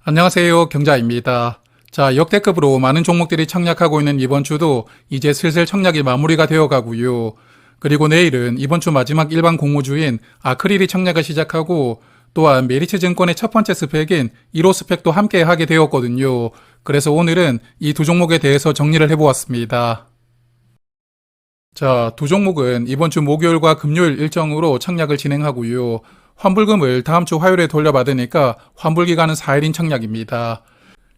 안녕하세요. 경자입니다. 자, 역대급으로 많은 종목들이 청약하고 있는 이번 주도 이제 슬슬 청약이 마무리가 되어 가고요. 그리고 내일은 이번 주 마지막 일반 공모주인 아크릴이 청약을 시작하고 또한 메리츠증권의 첫 번째 스펙인 1호 스펙도 함께 하게 되었거든요. 그래서 오늘은 이 두 종목에 대해서 정리를 해보았습니다. 자, 두 종목은 이번 주 목요일과 금요일 일정으로 청약을 진행하고요. 환불금을 다음 주 화요일에 돌려받으니까 환불기간은 4일인 청약입니다.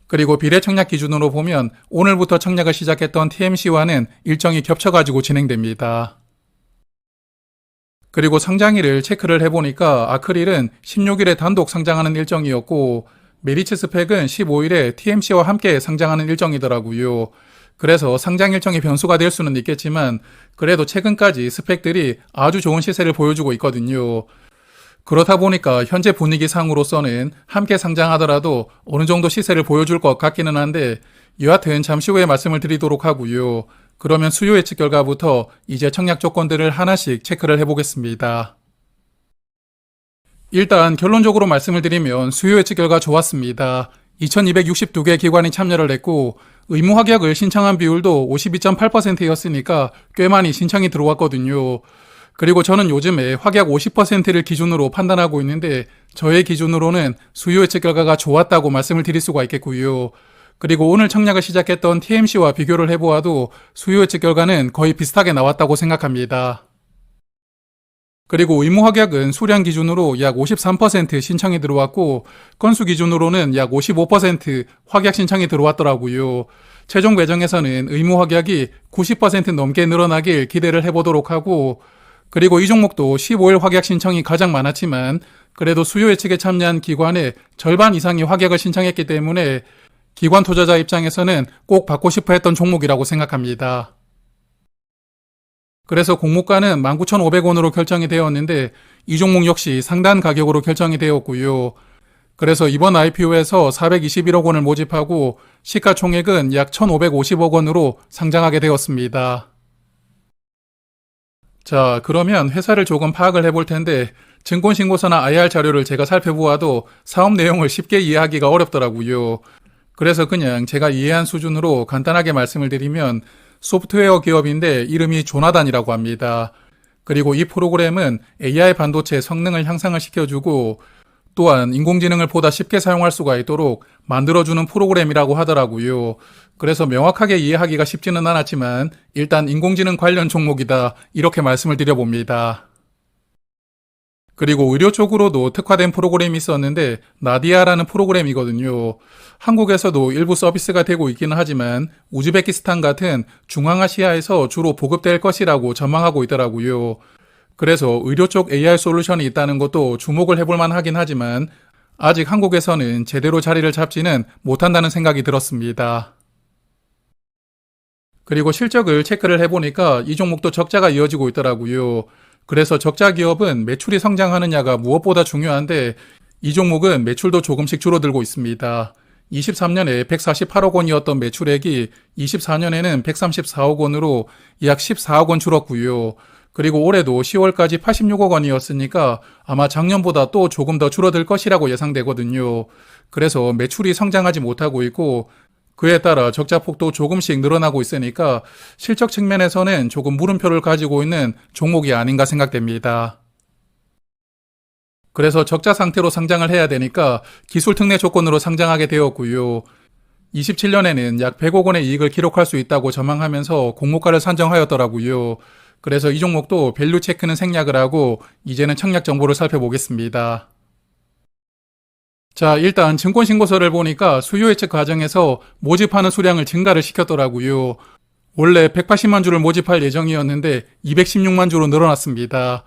그리고 비례 청약 기준으로 보면 오늘부터 청약을 시작했던 TMC와는 일정이 겹쳐가지고 진행됩니다. 그리고 상장일을 체크를 해보니까 아크릴은 16일에 단독 상장하는 일정이었고 메리츠 스펙은 15일에 TMC와 함께 상장하는 일정이더라고요. 그래서 상장 일정이 변수가 될 수는 있겠지만 그래도 최근까지 스펙들이 아주 좋은 시세를 보여주고 있거든요. 그렇다 보니까 현재 분위기상으로서는 함께 상장하더라도 어느 정도 시세를 보여줄 것 같기는 한데 여하튼 잠시 후에 말씀을 드리도록 하고요. 그러면 수요 예측 결과부터 이제 청약 조건들을 하나씩 체크를 해보겠습니다. 일단 결론적으로 말씀을 드리면 수요 예측 결과 좋았습니다. 2262개 기관이 참여를 했고 의무 확약을 신청한 비율도 52.8%였으니까 꽤 많이 신청이 들어왔거든요. 그리고 저는 요즘에 확약 50%를 기준으로 판단하고 있는데 저의 기준으로는 수요 예측 결과가 좋았다고 말씀을 드릴 수가 있겠고요. 그리고 오늘 청약을 시작했던 TMC와 비교를 해보아도 수요 예측 결과는 거의 비슷하게 나왔다고 생각합니다. 그리고 의무 확약은 수량 기준으로 약 53% 신청이 들어왔고 건수 기준으로는 약 55% 확약 신청이 들어왔더라고요. 최종 배정에서는 의무 확약이 90% 넘게 늘어나길 기대를 해보도록 하고 그리고 이 종목도 15일 확약 신청이 가장 많았지만 그래도 수요 예측에 참여한 기관의 절반 이상이 확약을 신청했기 때문에 기관 투자자 입장에서는 꼭 받고 싶어 했던 종목이라고 생각합니다. 그래서 공모가는 19,500원으로 결정이 되었는데 이 종목 역시 상단 가격으로 결정이 되었고요. 그래서 이번 IPO에서 421억 원을 모집하고 시가총액은 약 1,550억 원으로 상장하게 되었습니다. 자, 그러면 회사를 조금 파악을 해볼 텐데 증권신고서나 IR 자료를 제가 살펴보아도 사업 내용을 쉽게 이해하기가 어렵더라고요. 그래서 그냥 제가 이해한 수준으로 간단하게 말씀을 드리면 소프트웨어 기업인데 이름이 조나단이라고 합니다. 그리고 이 프로그램은 AI 반도체 성능을 향상을 시켜주고 또한 인공지능을 보다 쉽게 사용할 수가 있도록 만들어주는 프로그램이라고 하더라고요. 그래서 명확하게 이해하기가 쉽지는 않았지만 일단 인공지능 관련 종목이다 이렇게 말씀을 드려봅니다. 그리고 의료 쪽으로도 특화된 프로그램이 있었는데 나디아라는 프로그램이거든요. 한국에서도 일부 서비스가 되고 있기는 하지만 우즈베키스탄 같은 중앙아시아에서 주로 보급될 것이라고 전망하고 있더라고요. 그래서 의료 쪽 AI 솔루션이 있다는 것도 주목을 해볼 만하긴 하지만 아직 한국에서는 제대로 자리를 잡지는 못한다는 생각이 들었습니다. 그리고 실적을 체크를 해보니까 이 종목도 적자가 이어지고 있더라고요. 그래서 적자 기업은 매출이 성장하느냐가 무엇보다 중요한데 이 종목은 매출도 조금씩 줄어들고 있습니다. 23년에 148억 원이었던 매출액이 24년에는 134억 원으로 약 14억 원 줄었고요. 그리고 올해도 10월까지 86억 원이었으니까 아마 작년보다 또 조금 더 줄어들 것이라고 예상되거든요. 그래서 매출이 성장하지 못하고 있고 그에 따라 적자 폭도 조금씩 늘어나고 있으니까 실적 측면에서는 조금 물음표를 가지고 있는 종목이 아닌가 생각됩니다. 그래서 적자 상태로 상장을 해야 되니까 기술 특례 조건으로 상장하게 되었고요. 27년에는 약 100억 원의 이익을 기록할 수 있다고 전망하면서 공모가를 산정하였더라고요. 그래서 이 종목도 밸류 체크는 생략을 하고 이제는 청약 정보를 살펴보겠습니다. 자, 일단 증권신고서를 보니까 수요 예측 과정에서 모집하는 수량을 증가를 시켰더라고요. 원래 180만 주를 모집할 예정이었는데 216만 주로 늘어났습니다.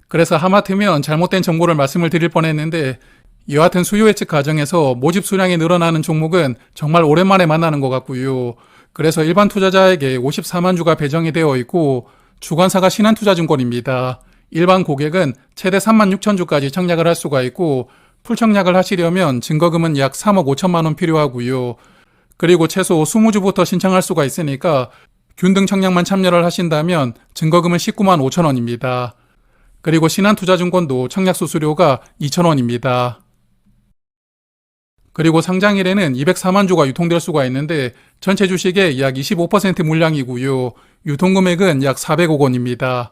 그래서 하마터면 잘못된 정보를 말씀을 드릴 뻔했는데 여하튼 수요 예측 과정에서 모집 수량이 늘어나는 종목은 정말 오랜만에 만나는 것 같고요. 그래서 일반 투자자에게 54만 주가 배정이 되어 있고 주관사가 신한투자증권입니다. 일반 고객은 최대 3만 6천 주까지 청약을 할 수가 있고 풀청약을 하시려면 증거금은 약 3억 5천만 원 필요하고요. 그리고 최소 20주부터 신청할 수가 있으니까 균등 청약만 참여를 하신다면 증거금은 19만 5천 원입니다. 그리고 신한투자증권도 청약 수수료가 2천 원입니다. 그리고 상장일에는 204만 주가 유통될 수가 있는데 전체 주식의 약 25% 물량이고요. 유통금액은 약 400억 원입니다.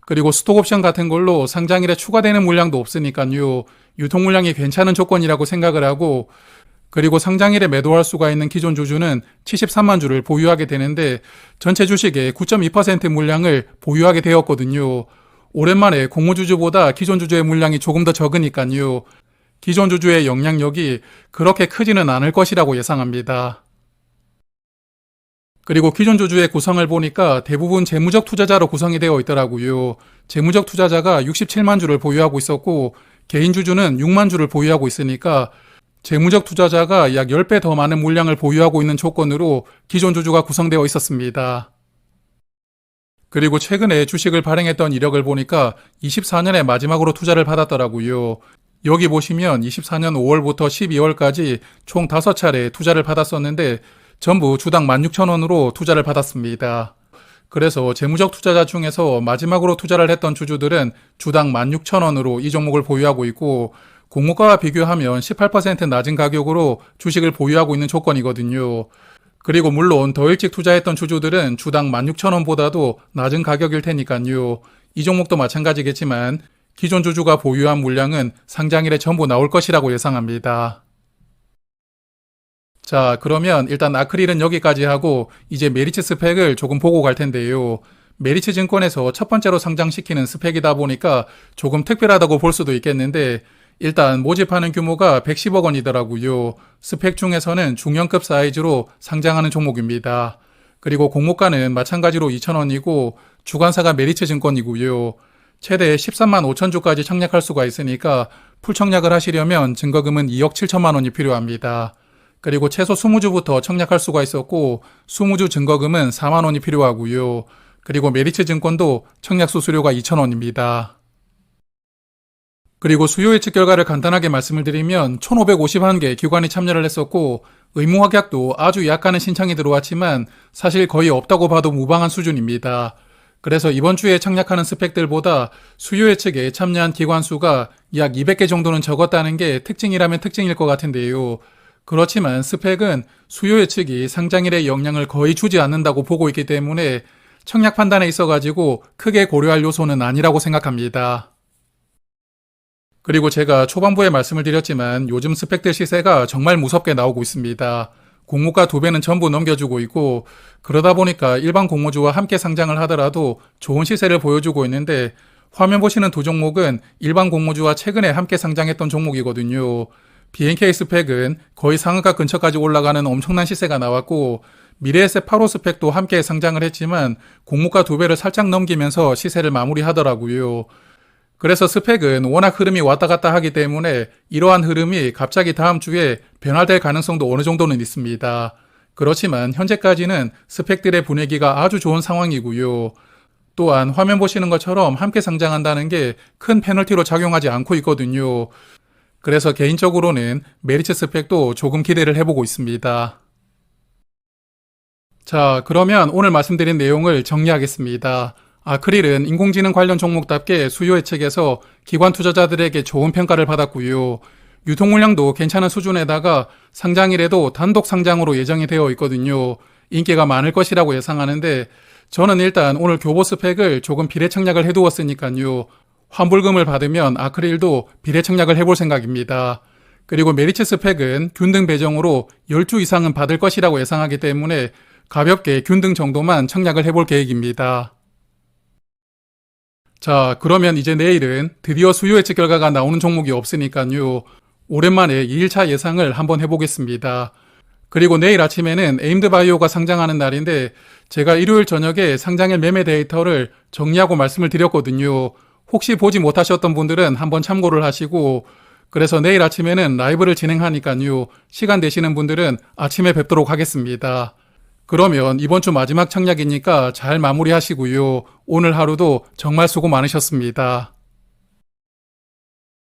그리고 스톡옵션 같은 걸로 상장일에 추가되는 물량도 없으니까요. 유통 물량이 괜찮은 조건이라고 생각을 하고, 그리고 상장일에 매도할 수가 있는 기존 주주는 73만 주를 보유하게 되는데 전체 주식의 9.2% 물량을 보유하게 되었거든요. 오랜만에 공모주주보다 기존 주주의 물량이 조금 더 적으니까요. 기존 주주의 영향력이 그렇게 크지는 않을 것이라고 예상합니다. 그리고 기존 주주의 구성을 보니까 대부분 재무적 투자자로 구성이 되어 있더라고요. 재무적 투자자가 67만 주를 보유하고 있었고 개인 주주는 6만 주를 보유하고 있으니까 재무적 투자자가 약 10배 더 많은 물량을 보유하고 있는 조건으로 기존 주주가 구성되어 있었습니다. 그리고 최근에 주식을 발행했던 이력을 보니까 24년에 마지막으로 투자를 받았더라고요. 여기 보시면 24년 5월부터 12월까지 총 5차례 투자를 받았었는데 전부 주당 16,000원으로 투자를 받았습니다. 그래서 재무적 투자자 중에서 마지막으로 투자를 했던 주주들은 주당 16,000원으로 이 종목을 보유하고 있고 공모가와 비교하면 18% 낮은 가격으로 주식을 보유하고 있는 조건이거든요. 그리고 물론 더 일찍 투자했던 주주들은 주당 16,000원보다도 낮은 가격일 테니까요. 이 종목도 마찬가지겠지만 기존 주주가 보유한 물량은 상장일에 전부 나올 것이라고 예상합니다. 자, 그러면 일단 아크릴은 여기까지 하고 이제 메리츠 스펙을 조금 보고 갈 텐데요. 메리츠 증권에서 첫 번째로 상장시키는 스펙이다 보니까 조금 특별하다고 볼 수도 있겠는데 일단 모집하는 규모가 110억 원이더라고요. 스펙 중에서는 중형급 사이즈로 상장하는 종목입니다. 그리고 공모가는 마찬가지로 2,000원이고 주관사가 메리츠 증권이고요. 최대 13만 5천 주까지 청약할 수가 있으니까 풀청약을 하시려면 증거금은 2억 7천만 원이 필요합니다. 그리고 최소 20주부터 청약할 수가 있었고 20주 증거금은 4만 원이 필요하고요. 그리고 메리츠 증권도 청약 수수료가 2,000원입니다. 그리고 수요 예측 결과를 간단하게 말씀을 드리면 1,551개 기관이 참여를 했었고 의무 확약도 아주 약간의 신청이 들어왔지만 사실 거의 없다고 봐도 무방한 수준입니다. 그래서 이번 주에 청약하는 스펙들보다 수요 예측에 참여한 기관 수가 약 200개 정도는 적었다는 게 특징이라면 특징일 것 같은데요. 그렇지만 스펙은 수요 예측이 상장일에 영향을 거의 주지 않는다고 보고 있기 때문에 청약 판단에 있어가지고 크게 고려할 요소는 아니라고 생각합니다. 그리고 제가 초반부에 말씀을 드렸지만 요즘 스펙들 시세가 정말 무섭게 나오고 있습니다. 공모가 2배는 전부 넘겨주고 있고 그러다 보니까 일반 공모주와 함께 상장을 하더라도 좋은 시세를 보여주고 있는데 화면 보시는 두 종목은 일반 공모주와 최근에 함께 상장했던 종목이거든요. BNK 스펙은 거의 상한가 근처까지 올라가는 엄청난 시세가 나왔고 미래에셋 8호 스펙도 함께 상장을 했지만 공모가 2배를 살짝 넘기면서 시세를 마무리하더라고요. 그래서 스펙은 워낙 흐름이 왔다 갔다 하기 때문에 이러한 흐름이 갑자기 다음 주에 변화될 가능성도 어느 정도는 있습니다. 그렇지만 현재까지는 스펙들의 분위기가 아주 좋은 상황이고요. 또한 화면 보시는 것처럼 함께 상장한다는 게 큰 페널티로 작용하지 않고 있거든요. 그래서 개인적으로는 메리츠 스펙도 조금 기대를 해보고 있습니다. 자, 그러면 오늘 말씀드린 내용을 정리하겠습니다. 아크릴은 인공지능 관련 종목답게 수요 예측에서 기관 투자자들에게 좋은 평가를 받았고요. 유통 물량도 괜찮은 수준에다가 상장일에도 단독 상장으로 예정이 되어 있거든요. 인기가 많을 것이라고 예상하는데 저는 일단 오늘 교보 스펙을 조금 비례 청약을 해두었으니까요. 환불금을 받으면 아크릴도 비례 청약을 해볼 생각입니다. 그리고 메리츠 스펙은 균등 배정으로 10주 이상은 받을 것이라고 예상하기 때문에 가볍게 균등 정도만 청약을 해볼 계획입니다. 자, 그러면 이제 내일은 드디어 수요 예측 결과가 나오는 종목이 없으니까요. 오랜만에 2일차 예상을 한번 해보겠습니다. 그리고 내일 아침에는 에임드바이오가 상장하는 날인데 제가 일요일 저녁에 상장일 매매 데이터를 정리하고 말씀을 드렸거든요. 혹시 보지 못하셨던 분들은 한번 참고를 하시고 그래서 내일 아침에는 라이브를 진행하니까요. 시간 되시는 분들은 아침에 뵙도록 하겠습니다. 그러면 이번 주 마지막 청약이니까 잘 마무리하시고요. 오늘 하루도 정말 수고 많으셨습니다.